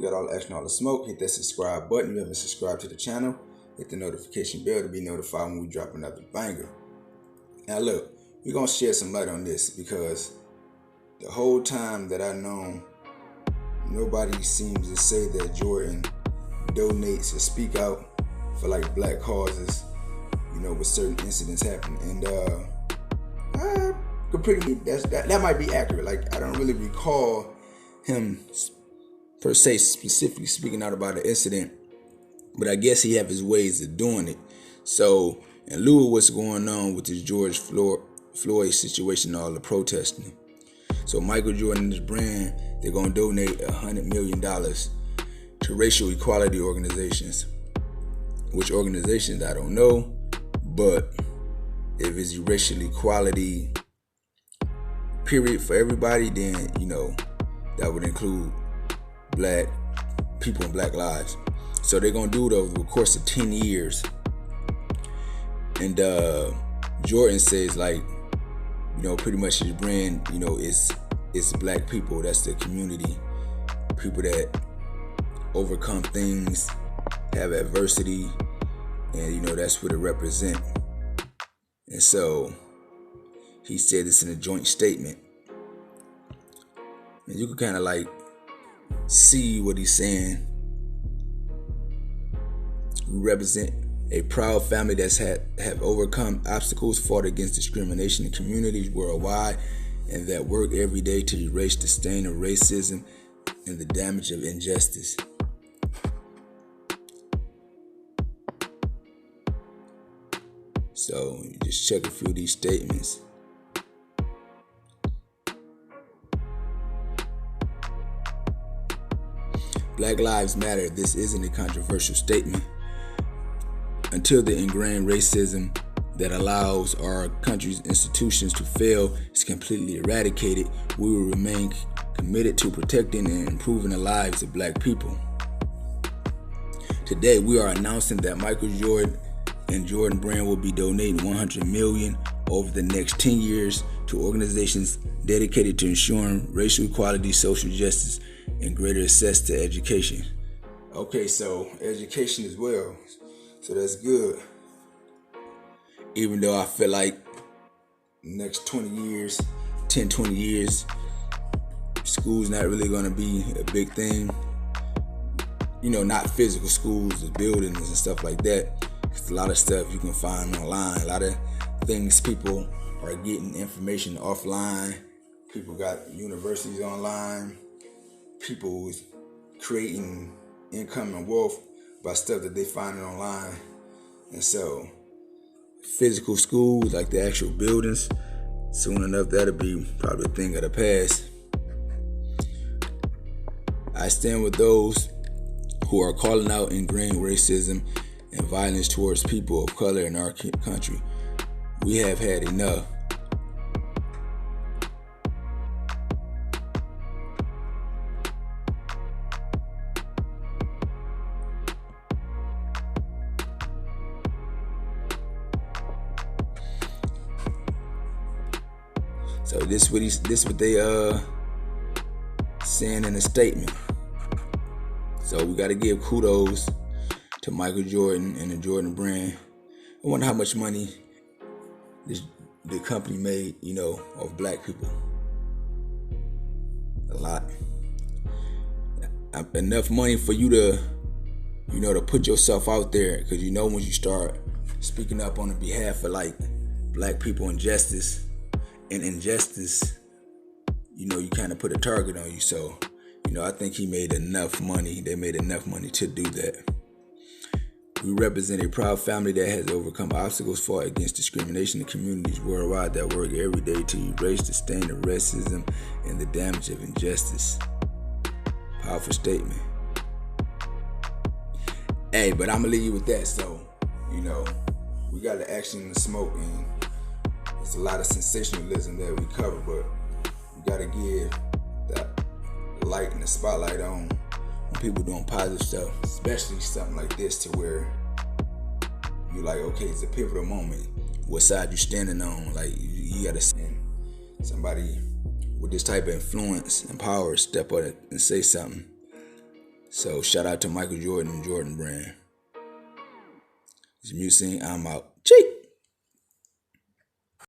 We got all the action, all the smoke. Hit that subscribe button. You haven't subscribed to the channel. Hit the notification bell to be notified when we drop another banger. Now look, we're going to shed some light on this because the whole time that I've known, nobody seems to say that Jordan donates or speak out for like black causes, with certain incidents happening. And that might be accurate. Like, I don't really recall him per se specifically speaking out about an incident, but I guess he have his ways of doing it. So in lieu of what's going on with this George Floyd situation, all the protesting, so Michael Jordan and his brand, they're going to donate $100 million to racial equality organizations. Which organizations, I don't know, but if it's racial equality period for everybody, then that would include black people and black lives. So they're gonna do it over the course of 10 years. And Jordan says, like, pretty much his brand, it's black people. That's the community, people that overcome things, have adversity, and that's what it represent. And so he said this in a joint statement, and you can kind of like see what he's saying. We represent a proud family that's have overcome obstacles, fought against discrimination in communities worldwide, and that work every day to erase the stain of racism and the damage of injustice. So you just check a few of these statements. Black Lives Matter. This isn't a controversial statement. Until the ingrained racism that allows our country's institutions to fail is completely eradicated, we will remain committed to protecting and improving the lives of black people. Today, we are announcing that Michael Jordan and Jordan Brand will be donating $100 million over the next 10 years to organizations dedicated to ensuring racial equality, social justice, and greater access to education. Okay, so education as well. So that's good. Even though I feel like next 20 years, 10, 20 years, school's not really going to be a big thing. Not physical schools, buildings and stuff like that. It's a lot of stuff you can find online. A lot of things people are getting information offline. People got universities online. People creating income and wealth by stuff that they find online. And so physical schools, like the actual buildings, soon enough that'll be probably a thing of the past. I stand with those who are calling out ingrained racism and violence towards people of color in our country. We have had enough. So this what they saying in a statement. So we got to give kudos to Michael Jordan and the Jordan Brand. I wonder how much money the company made, of black people. A lot. Enough money for you to, to put yourself out there, because when you start speaking up on the behalf of like black people and justice and injustice, you kind of put a target on you. So, I think he made enough money. They made enough money to do that. We represent a proud family that has overcome obstacles, fought against discrimination in communities worldwide, that work every day to erase the stain of racism and the damage of injustice. Powerful statement. Hey, but I'm going to leave you with that. So, we got the action and the smoke, and it's a lot of sensationalism that we cover, but we got to give that light and the spotlight on when people doing positive stuff, especially something like this, to where you're like, okay, it's a pivotal moment. What side you standing on? Like, you got to stand. Somebody with this type of influence and power step up and say something. So shout out to Michael Jordan and Jordan Brand. It's Musing. I'm out. Cheek.